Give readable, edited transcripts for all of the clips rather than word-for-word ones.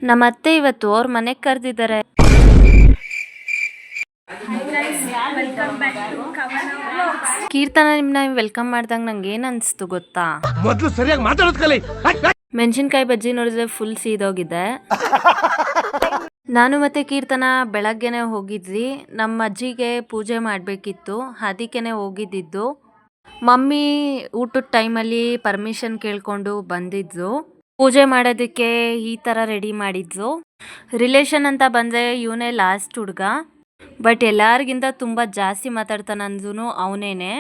ನಮ್ಮ ಅತ್ತೆ ಇವತ್ತು ಅವ್ರ ಮನೆಗೆ ಕರೆದಿದ್ದಾರೆ. ಕೀರ್ತನ ನಿಮ್ನ ವೆಲ್ಕಮ್ ಮಾಡ್ದಂಗ ನಂಗೆ ಏನ್ ಅನ್ಸ್ತು ಗೊತ್ತಾ? ಮೊದಲು ಸರಿಯಾಗಿ ಮಾತಾಡೋದ್ ಕಲಿ. ಮೆಣಸಿನ್ಕಾಯಿ ಬಜ್ಜಿ ನೋಡಿದ್ರೆ ಫುಲ್ ಸೀದೋಗಿದೆ. ನಾನು ಮತ್ತೆ ಕೀರ್ತನ ಬೆಳಗ್ಗೆನೆ ಹೋಗಿದ್ವಿ. ನಮ್ಮ ಅಜ್ಜಿಗೆ ಪೂಜೆ ಮಾಡಬೇಕಿತ್ತು, ಅದಕ್ಕೇನೆ ಹೋಗಿದ್ದಿದ್ದು. ಮಮ್ಮಿ ಊಟದ ಟೈಮಲ್ಲಿ ಪರ್ಮಿಷನ್ ಕೇಳ್ಕೊಂಡು ಬಂದಿದ್ರು. ಪೂಜೆ ಮಾಡೋದಕ್ಕೆ ಈ ಥರ ರೆಡಿ ಮಾಡಿದ್ರು. ರಿಲೇಷನ್ ಅಂತ ಬಂದರೆ ಇವನೇ ಲಾಸ್ಟ್ ಹುಡುಗ. ಬಟ್ ಎಲ್ಲರಿಗಿಂತ ತುಂಬ ಜಾಸ್ತಿ ಮಾತಾಡ್ತಾನಂದ್ರೂ ಅವನೇನೆ.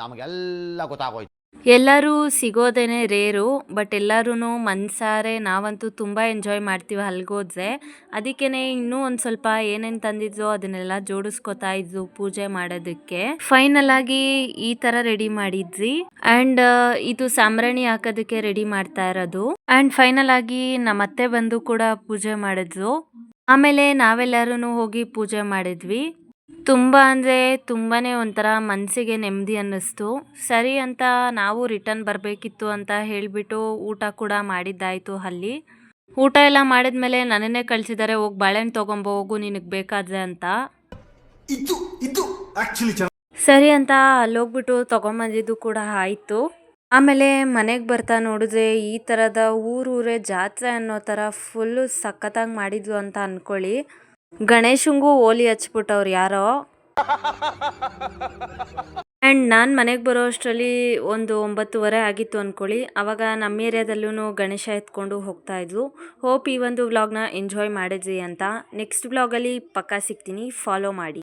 ನಮಗೆಲ್ಲ ಗೊತ್ತಾಗೋಯ್ತು. ಎಲ್ಲರೂ ಸಿಗೋದೇನೆ ರೇರು. ಬಟ್ ಎಲ್ಲರೂ ಮನ್ಸಾರೆ ನಾವಂತೂ ತುಂಬ ಎಂಜಾಯ್ ಮಾಡ್ತೀವಿ ಅಲ್ಗೋದ್ರೆ. ಅದಕ್ಕೇನೆ ಇನ್ನೂ ಒಂದು ಸ್ವಲ್ಪ ಏನೇನು ತಂದಿದ್ರೋ ಅದನ್ನೆಲ್ಲ ಜೋಡಿಸ್ಕೊತಾ ಇದ್ವು ಪೂಜೆ ಮಾಡೋದಕ್ಕೆ. ಫೈನಲ್ ಆಗಿ ಈ ಥರ ರೆಡಿ ಮಾಡಿದ್ವಿ. ಆ್ಯಂಡ್ ಇದು ಸಾಂಬ್ರಾಣಿ ಹಾಕೋದಕ್ಕೆ ರೆಡಿ ಮಾಡ್ತಾ ಇರೋದು. ಆ್ಯಂಡ್ ಫೈನಲ್ ಆಗಿ ನಮ್ಮ ಅತ್ತೆ ಬಂದು ಕೂಡ ಪೂಜೆ ಮಾಡಿದ್ರು. ಆಮೇಲೆ ನಾವೆಲ್ಲರೂ ಹೋಗಿ ಪೂಜೆ ಮಾಡಿದ್ವಿ. ತುಂಬ ಅಂದರೆ ತುಂಬಾ ಒಂಥರ ಮನಸ್ಸಿಗೆ ನೆಮ್ಮದಿ ಅನ್ನಿಸ್ತು. ಸರಿ ಅಂತ ನಾವು ರಿಟರ್ನ್ ಬರಬೇಕಿತ್ತು ಅಂತ ಹೇಳಿಬಿಟ್ಟು ಊಟ ಕೂಡ ಮಾಡಿದ್ದಾಯಿತು ಅಲ್ಲಿ. ಊಟ ಎಲ್ಲ ಮಾಡಿದ್ಮೇಲೆ ನನ್ನನ್ನೇ ಕಳಿಸಿದ್ದಾರೆ, ಹೋಗಿ ಬಾಳೆಹಣ್ಣು ತೊಗೊಂಬೋ ಹೋಗು ನಿನಗೆ ಬೇಕಾದ್ರೆ ಅಂತ. ಸರಿ ಅಂತ ಅಲ್ಲೋಗ್ಬಿಟ್ಟು ತೊಗೊಂಬಂದಿದ್ದು ಕೂಡ ಆಯಿತು. ಆಮೇಲೆ ಮನೆಗೆ ಬರ್ತಾ ನೋಡಿದ್ರೆ ಈ ಥರದ ಊರೂರೇ ಜಾತ್ರೆ ಅನ್ನೋ ಥರ ಫುಲ್ಲು ಸಖತ್ತಾಗಿ ಮಾಡಿದ್ವು ಅಂತ ಅಂದ್ಕೊಳ್ಳಿ. ಗಣೇಶಂಗೂ ಹೋಲಿ ಹಚ್ಬಿಟ್ಟವ್ರು ಯಾರೋ. ಆ್ಯಂಡ್ ನಾನು ಮನೆಗೆ ಬರೋ ಅಷ್ಟರಲ್ಲಿ ಒಂದು 9:30 ಆಗಿತ್ತು ಅಂದ್ಕೊಳ್ಳಿ. ಆವಾಗ ನಮ್ಮ ಏರಿಯಾದಲ್ಲೂ ಗಣೇಶ ಎತ್ಕೊಂಡು ಹೋಗ್ತಾಯಿದ್ರು. ಹೋಪ್ ಈ ಒಂದು ವ್ಲಾಗ್ನ ಎಂಜಾಯ್ ಮಾಡಿದ್ರಿ ಅಂತ. ನೆಕ್ಸ್ಟ್ ವ್ಲಾಗಲ್ಲಿ ಪಕ್ಕಾ ಸಿಗ್ತೀನಿ, ಫಾಲೋ ಮಾಡಿ.